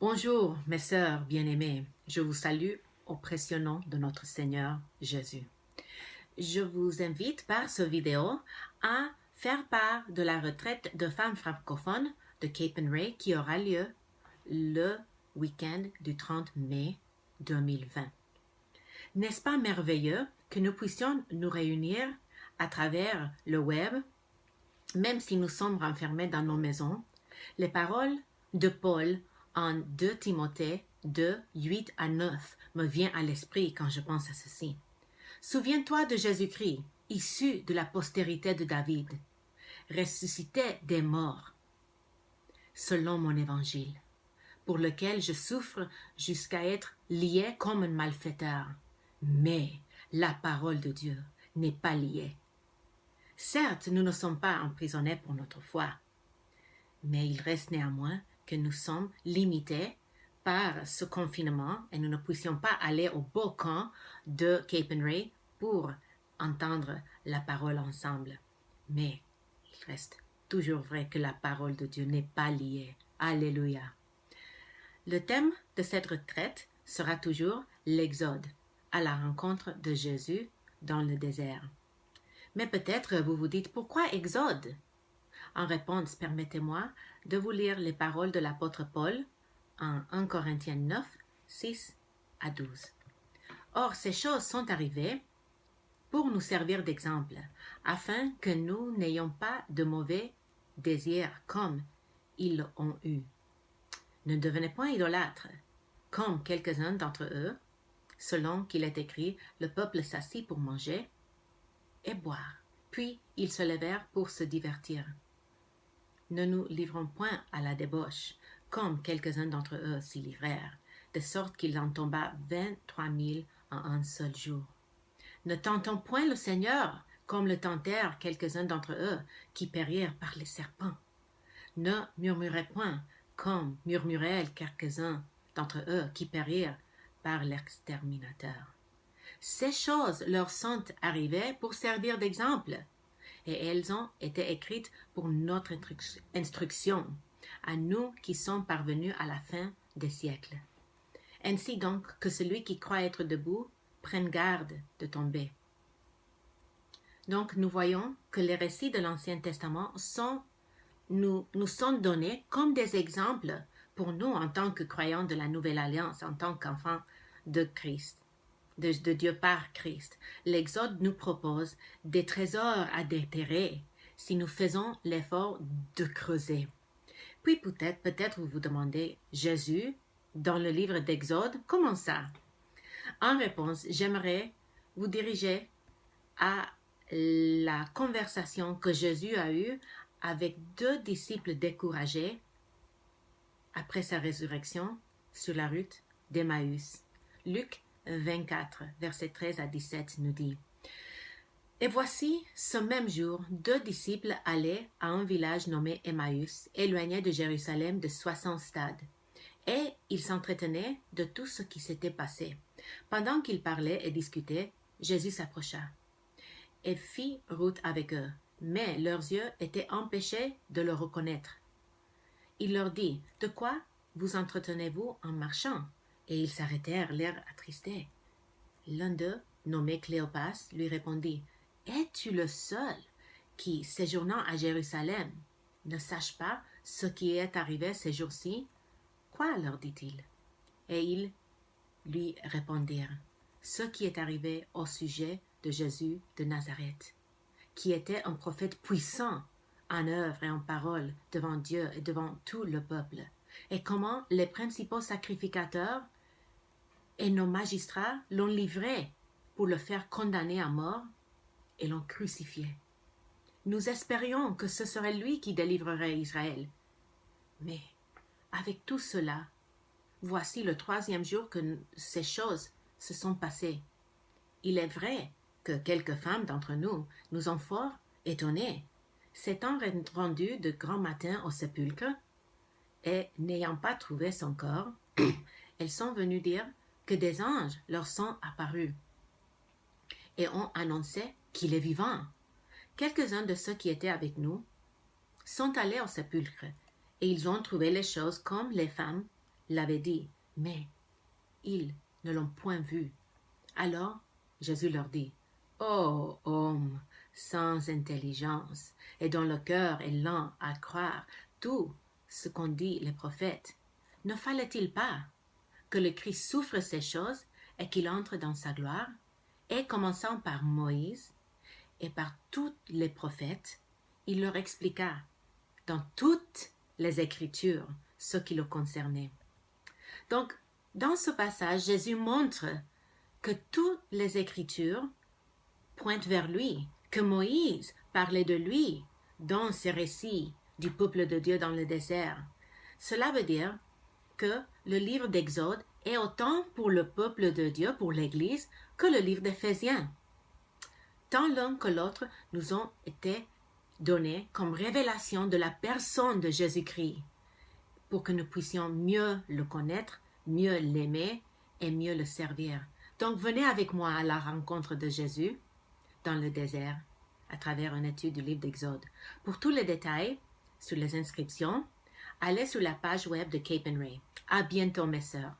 Bonjour, mes sœurs bien-aimées. Je vous salue au précieux nom de notre Seigneur Jésus. Je vous invite par ce vidéo à faire part de la retraite de femmes francophones de Cape and Ray qui aura lieu le week-end du 30 mai 2020. N'est-ce pas merveilleux que nous puissions nous réunir à travers le web, même si nous sommes renfermés dans nos maisons? Les paroles de Paul en 2 Timothée 2, 8 à 9 me viennent à l'esprit quand je pense à ceci. Souviens-toi de Jésus-Christ, issu de la postérité de David, ressuscité des morts, selon mon évangile, pour lequel je souffre jusqu'à être lié comme un malfaiteur. Mais la parole de Dieu n'est pas liée. Certes, nous ne sommes pas emprisonnés pour notre foi, mais il reste néanmoins que nous sommes limités par ce confinement et nous ne puissions pas aller au beau camp de Cape and Ray pour entendre la parole ensemble. Mais il reste toujours vrai que la parole de Dieu n'est pas liée. Alléluia. Le thème de cette retraite sera toujours l'Exode, à la rencontre de Jésus dans le désert. Mais peut-être vous vous dites, pourquoi Exode? En réponse, permettez-moi de vous lire les paroles de l'apôtre Paul en 1 Corinthiens 9, 6 à 12. Or, ces choses sont arrivées pour nous servir d'exemple, afin que nous n'ayons pas de mauvais désirs comme ils ont eu. Ne devenez point idolâtres, comme quelques-uns d'entre eux, selon qu'il est écrit, le peuple s'assit pour manger et boire. Puis ils se levèrent pour se divertir. Ne nous livrons point à la débauche, comme quelques-uns d'entre eux s'y livrèrent, de sorte qu'il en tomba 23 000 en un seul jour. Ne tentons point le Seigneur, comme le tentèrent quelques-uns d'entre eux, qui périrent par les serpents. Ne murmurez point, comme murmurèrent quelques-uns d'entre eux, qui périrent par l'exterminateur. Ces choses leur sont arrivées pour servir d'exemple, et elles ont été écrites pour notre instruction, à nous qui sommes parvenus à la fin des siècles. Ainsi donc que celui qui croit être debout prenne garde de tomber. Donc nous voyons que les récits de l'Ancien Testament nous sont donnés comme des exemples pour nous en tant que croyants de la Nouvelle Alliance, en tant qu'enfants de Christ. De Dieu par Christ. L'Exode nous propose des trésors à déterrer si nous faisons l'effort de creuser. Puis peut-être vous vous demandez, Jésus, dans le livre d'Exode, comment ça? En réponse, j'aimerais vous diriger à la conversation que Jésus a eue avec 2 disciples découragés après sa résurrection sur la route d'Emmaüs. Luc 24, versets 13 à 17 nous dit « Et voici, ce même jour, 2 disciples allaient à un village nommé Emmaüs, éloigné de Jérusalem de 60 stades. Et ils s'entretenaient de tout ce qui s'était passé. Pendant qu'ils parlaient et discutaient, Jésus s'approcha et fit route avec eux, mais leurs yeux étaient empêchés de le reconnaître. Il leur dit « De quoi vous entretenez-vous en marchant ?» Et ils s'arrêtèrent, l'air attristé. L'un d'eux, nommé Cléopas, lui répondit « Es-tu le seul qui, séjournant à Jérusalem, ne sache pas ce qui est arrivé ces jours-ci ?» Quoi, leur dit-il. Et ils lui répondirent « Ce qui est arrivé au sujet de Jésus de Nazareth, qui était un prophète puissant en œuvre et en parole devant Dieu et devant tout le peuple, et comment les principaux sacrificateurs et nos magistrats l'ont livré pour le faire condamner à mort et l'ont crucifié. Nous espérions que ce serait lui qui délivrerait Israël. Mais avec tout cela, voici le 3e jour que ces choses se sont passées. Il est vrai que quelques femmes d'entre nous nous ont fort étonnés, s'étant rendues de grand matin au sépulcre et n'ayant pas trouvé son corps, elles sont venues dire que des anges leur sont apparus et ont annoncé qu'il est vivant. Quelques-uns de ceux qui étaient avec nous sont allés au sépulcre et ils ont trouvé les choses comme les femmes l'avaient dit, mais ils ne l'ont point vu. Alors Jésus leur dit, ô homme sans intelligence, et dont le cœur est lent à croire tout ce qu'ont dit les prophètes, ne fallait-il pas que le Christ souffre ces choses et qu'il entre dans sa gloire? Et commençant par Moïse et par tous les prophètes, il leur expliqua dans toutes les Écritures ce qui le concernait. Donc, dans ce passage, Jésus montre que toutes les Écritures pointent vers lui, que Moïse parlait de lui dans ses récits du peuple de Dieu dans le désert. Cela veut dire que le livre d'Exode est autant pour le peuple de Dieu, pour l'Église, que le livre d'Éphésiens. Tant l'un que l'autre nous ont été donnés comme révélation de la personne de Jésus-Christ, pour que nous puissions mieux le connaître, mieux l'aimer et mieux le servir. Donc venez avec moi à la rencontre de Jésus dans le désert, à travers une étude du livre d'Exode. Pour tous les détails sur les inscriptions, allez sur la page web de Cape and Ray. À bientôt mes sœurs.